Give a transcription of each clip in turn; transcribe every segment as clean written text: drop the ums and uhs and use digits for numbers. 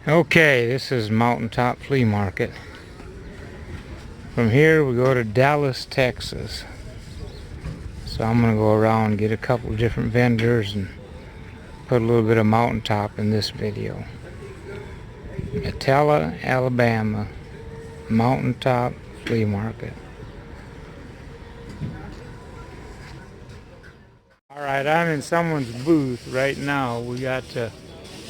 Okay, this is Mountaintop Flea Market. From here we go to Dallas, Texas. So I'm going to go around and get a couple of different vendors and put a little bit of Mountaintop in this video. Attalla, Alabama, Mountaintop Flea Market. Alright, I'm in someone's booth right now. We got,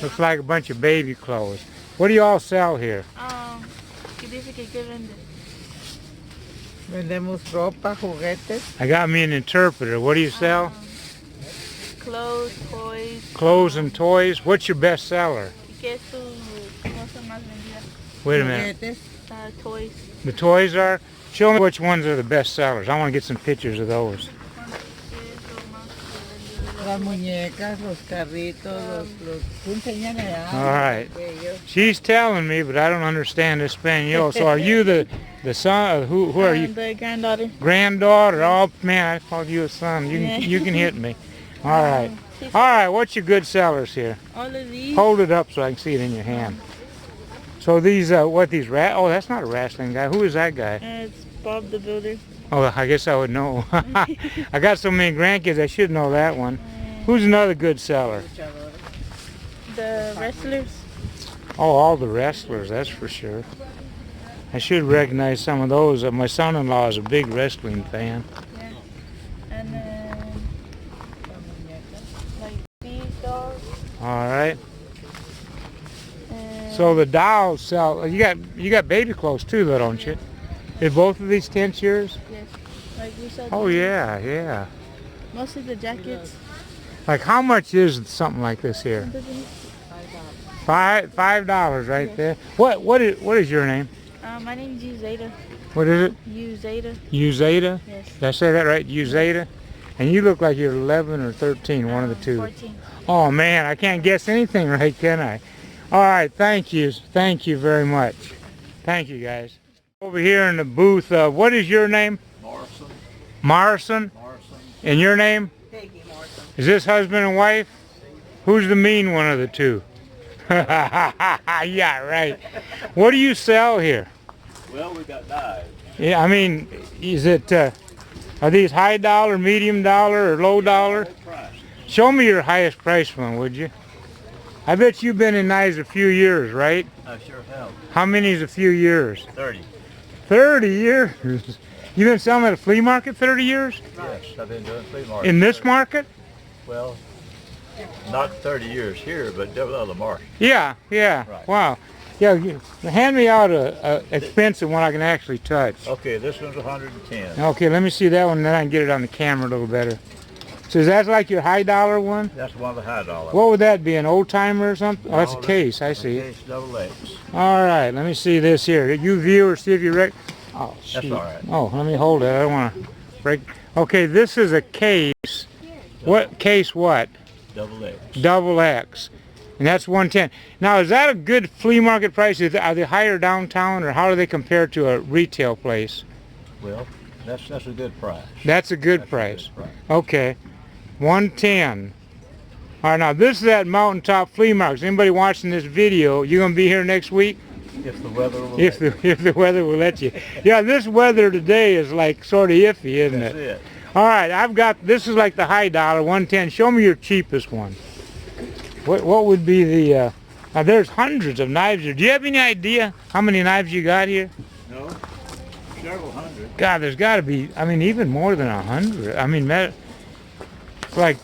looks like a bunch of baby clothes. What do you all sell here? Vendemos ropa, juguetes. I got me an interpreter. What do you sell? Clothes, toys. Clothes and toys. What's your best seller? Wait a minute. Toys. The toys are? Show me which ones are the best sellers. I want to get some pictures of those. Las muñecas, los carritos, los enseñan allá. All right. She's telling me, but I don't understand Espanol. So are you the son? Who are you? The granddaughter. Granddaughter. Oh man, I called you a son. You can hit me. All right. All right. What's your good sellers here? All of these. Hold it up so I can see it in your hand. So these what these oh, that's not a wrestling guy. Who is that guy? It's Bob the Builder. Oh, I guess I would know. I got so many grandkids, I should know that one. Who's another good seller? The wrestlers. Oh, all the wrestlers, that's for sure. I should recognize some of those. My son-in-law is a big wrestling fan. Yeah. And then like these dolls. All right. So the dolls sell. You got baby clothes too, though, don't you? Is both of these tents yours? Yes. Like we said. Oh yeah, yeah. Mostly the jackets. Like how much is something like this here? $5 right Yes. there. What is your name? My name is Uzeta. What is it? Uzeta. Uzeta? Yes. Did I say that right? Uzeta? And you look like you're 11 or 13, one of the two. 14. Oh man, I can't guess anything right, can I? All right, thank you. Thank you very much. Thank you, guys. Over here in the booth, what is your name? Morrison. Morrison? Morrison. And your name? Peggy Morrison. Is this husband and wife? Who's the mean one of the two? Yeah, right. What do you sell here? Well, we got knives. Yeah, I mean, is it, are these high dollar, medium dollar, or low dollar? Price. Show me your highest price one, would you? I bet you've been in knives a few years, right? I sure have. How many is a few years? 30. 30 years? You've been selling at a flea market 30 years? Yes, I've been doing flea market. In this market? Well, not 30 years here, but the other market. Yeah, yeah. Right. Wow. Yeah, hand me out a expensive one I can actually touch. Okay, this one's 110. Okay, let me see that one, and then I can get it on the camera a little better. So is that like your high dollar one? That's one of the high dollar. What would that be, an old timer or something? Oh, that's a No, case, I see. Case double X. All right, let me see this here. You viewers, see if you oh, shoot. That's all right. Oh, let me hold it. I don't want to break. Okay, this is a case. What case? What? Double X. Double X, and that's 110. Now, is that a good flea market price? Are they higher downtown, or how do they compare to a retail place? Well, that's a good price. That's a good price. Okay, 110. All right, now this is at Mountaintop Flea Market. Anybody watching this video, you gonna be here next week? If the weather will If the weather will let you. Yeah, this weather today is like sort of iffy, isn't That's it? it. All right, I've got, this is like the high dollar, 110. Show me your cheapest one. What would be the, now there's hundreds of knives here. Do you have any idea how many knives you got here? No, several hundred. God, there's got to be, I mean, even more than 100. I mean, it's like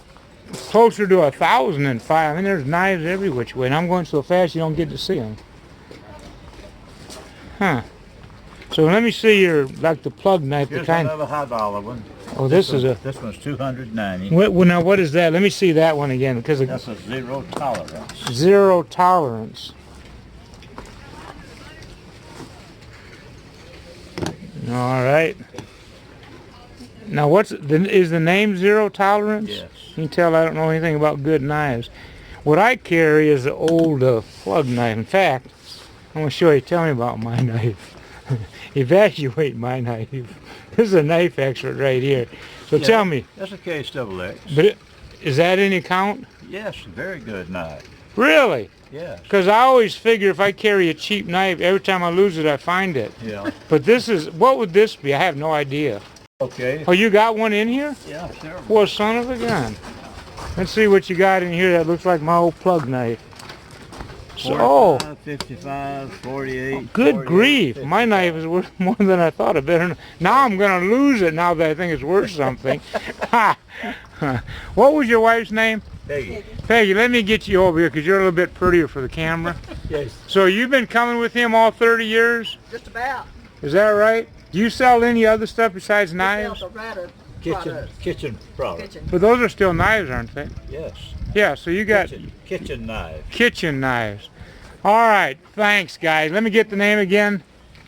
closer to 1,000 than 5. I mean, there's knives every which way, and I'm going so fast you don't get to see them. Huh. So let me see your, like the plug knife. Here's the kind. another high dollar one. Oh, this is a. This one's 290. Well, now what is that? Let me see that one again, because That's a zero tolerance. zero tolerance. All right. Now, is the name Zero Tolerance? Yes. You can tell I don't know anything about good knives. What I carry is the old plug knife. In fact, I'm going to show you. Tell me about my knife. Evaluate my knife. This is a knife expert right here. So Yeah, tell me. That's a case double X. But is that any count? Yes, very good knife. Really? Yes. Because I always figure if I carry a cheap knife, every time I lose it, I find it. Yeah. But this is, what would this be? I have no idea. Okay. Oh, you got one in here? Yeah, sure. Well, son of a gun. Let's see what you got in here that looks like my old plug knife. So, 45, 55, 48. good 48, grief. 50. My knife is worth more than I thought. I better. Now I'm going to lose it now that I think it's worth something. Ha! What was your wife's name? Peggy. Peggy, let me get you over here because you're a little bit prettier for the camera. Yes. So you've been coming with him all 30 years? Just about. Is that right? Do you sell any other stuff besides knives? Kitchen products. But those are still knives, aren't they? Yes. Yeah, so you got Kitchen knives. kitchen knives. All right, thanks, guys. Let me get the name again.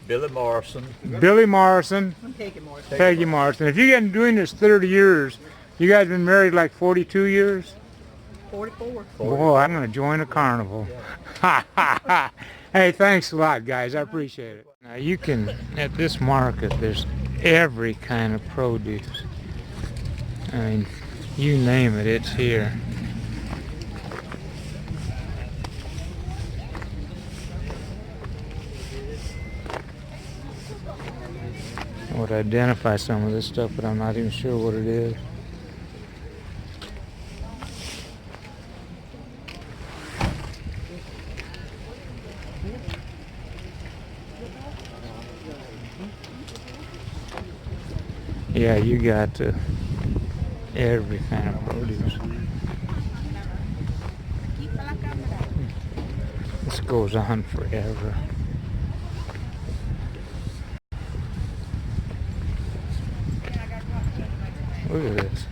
Billy Morrison. Billy Morrison, Peggy Morrison. Peggy Morrison. If you've been doing this 30 years, you guys been married like 42 years? 44. Boy, I'm going to join a carnival. Ha, ha, ha. Hey, thanks a lot, guys. I appreciate it. Now, you can, at this market, there's every kind of produce. I mean, you name it, it's here. I would identify some of this stuff, but I'm not even sure what it is. Yeah, you got every kind of produce. This goes on forever. Look at this.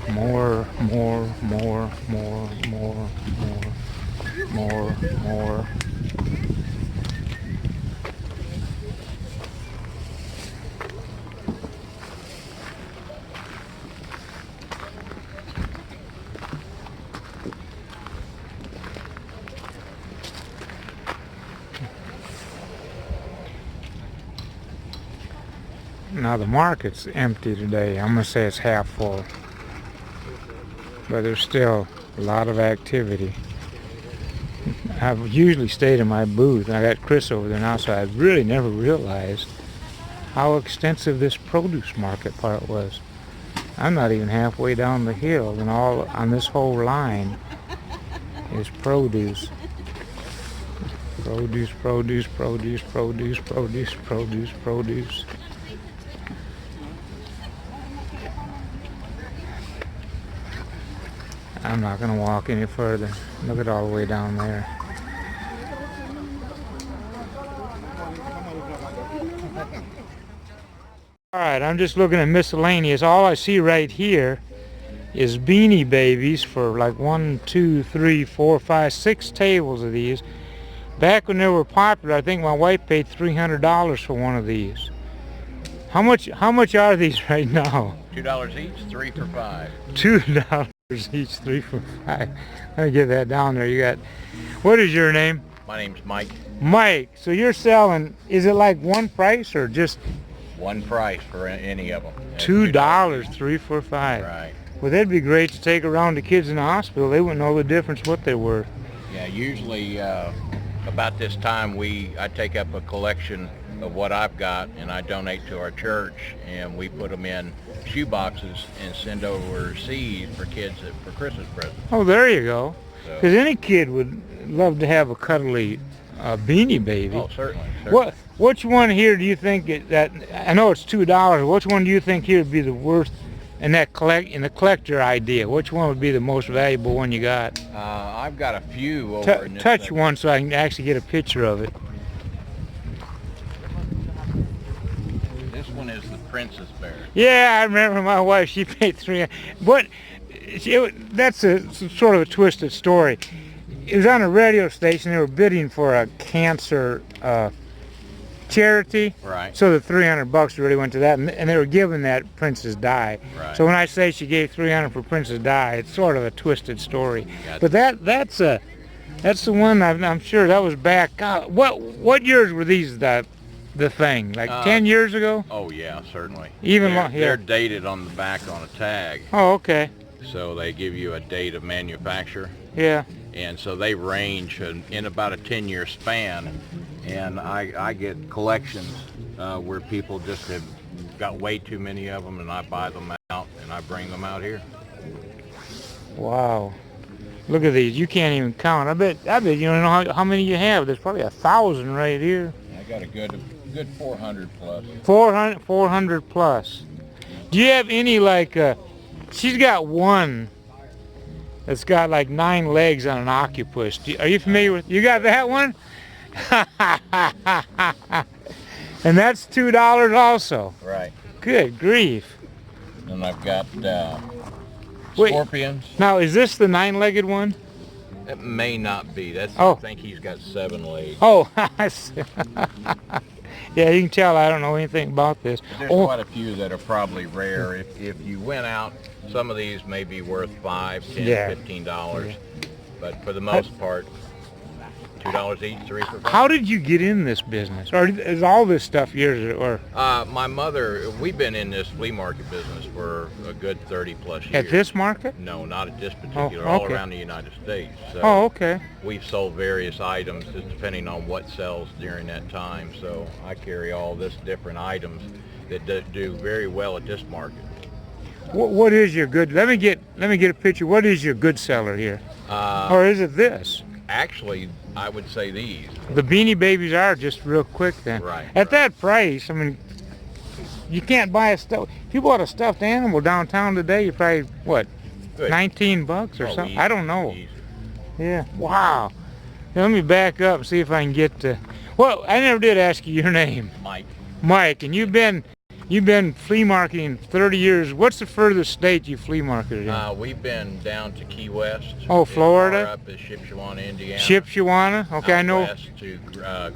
More. Now the market's empty today. I'm gonna say it's half full, but there's still a lot of activity. I've usually stayed in my booth. I got Chris over there now, so I really never realized how extensive this produce market part was. I'm not even halfway down the hill, and all on this whole line is produce. Produce. I'm not going to walk any further. Look at all the way down there. Alright, I'm just looking at miscellaneous. All I see right here is Beanie Babies for like 1, 2, 3, 4, 5, 6 tables of these. Back when they were popular, I think my wife paid $300 for one of these. How much are these right now? $2 each, 3 for $5. $2 each, 3 for $5. Let me get that down there. You got, what is your name? My name's Mike. Mike. So you're selling, is it like one price or just One price for any of them. $2, 3 for $5? Right. Well, that'd be great to take around the kids in the hospital. They wouldn't know the difference what they were. Yeah, usually about this time I take up a collection of what I've got and I donate to our church, and we put them in shoe boxes and send over seeds for kids for Christmas presents. Oh, there you go. So- Because any kid would love to have a cuddly Beanie Baby. Oh, certainly. Which one here do you think that, I know it's $2, which one do you think here would be the worst in that in the collector idea? Which one would be the most valuable one you got? I've got a few over in this Touch section. one so I can actually get a picture of it. This one is the Princess Bear. Yeah, I remember my wife, she paid $300. But that's a sort of a twisted story. It was on a radio station. They were bidding for a cancer charity. Right. So the $300 really went to that, and they were giving that Princess Di. Right. So when I say she gave $300 for Princess Di, it's sort of a twisted story. Gotcha. But that's the one I'm sure that was back. What years were these? the thing? Like 10 10 years ago? Oh yeah, certainly. Even they're, yeah. They're dated on the back on a tag. Oh, okay. So they give you a date of manufacture. Yeah. And so they range in about a 10-year span. And I get collections where people just have got way too many of them, and I buy them out and I bring them out here. Wow. Look at these. You can't even count. I bet you don't know how many you have. There's probably 1,000 right here. I got a good 400 plus. 400 plus. Do you have any like, she's got one that's got like 9 legs on an octopus. Are you familiar with, you got that one? And that's $2 also. Right. Good grief. And I've got Wait. scorpions. Now, is this the 9-legged one? It may not be. That's. Oh. I think he's got 7 legs. Oh, I see. Yeah, you can tell I don't know anything about this. There's quite a few that are probably rare. If you went out, some of these may be worth $5, $10, Yeah. $15. Yeah. But for the most part, $2 each, 3 for 5. How did you get in this business? Or is all this stuff yours? Or My mother, we've been in this flea market business for a good 30 plus years. at this market? No, not at this particular, Oh, all okay. around the United States. So Oh, okay. we've sold various items just depending on what sells during that time. So I carry all this different items that do very well at this market. What is your good? Let me get a picture. What is your good seller here? Or is it this? Actually, I would say these. The Beanie Babies are just real quick then. Right. At that price, I mean, you can't buy a stuff. If you bought a stuffed animal downtown today, you probably what, Good. $19 or Oh, something? easy, I don't know. easy. Yeah. Wow. Now, let me back up and see if I can get to. Well, I never did ask you your name, Mike. Mike, and you've been flea marketing 30 years. What's the furthest state you flea marketed in? We've been down to Key West. Oh, as Florida? far up as Shipshewana, Indiana. Shipshewana? Okay, I know. West to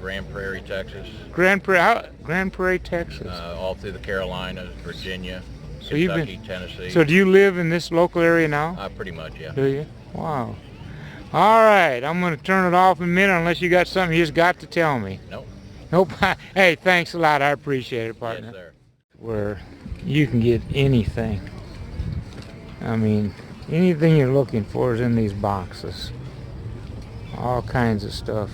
Grand Prairie, Texas. Grand Prairie, Texas. All through the Carolinas, Virginia, So you've Kentucky, Tennessee. So do you live in this local area now? Pretty much, yeah. Do you? Wow. All right, I'm going to turn it off in a minute unless you got something you just got to tell me. Nope. Nope. Hey, thanks a lot. I appreciate it, partner. Yes, sir. Where you can get anything. I mean, anything you're looking for is in these boxes. All kinds of stuff.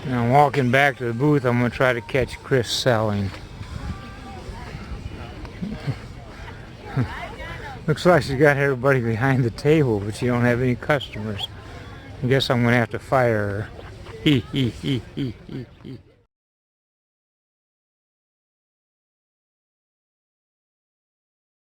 Now, walking back to the booth, I'm going to try to catch Chris selling. Looks like she's got everybody behind the table, but she don't have any customers. I guess I'm going to have to fire her. Hee hee hee hee hee hee.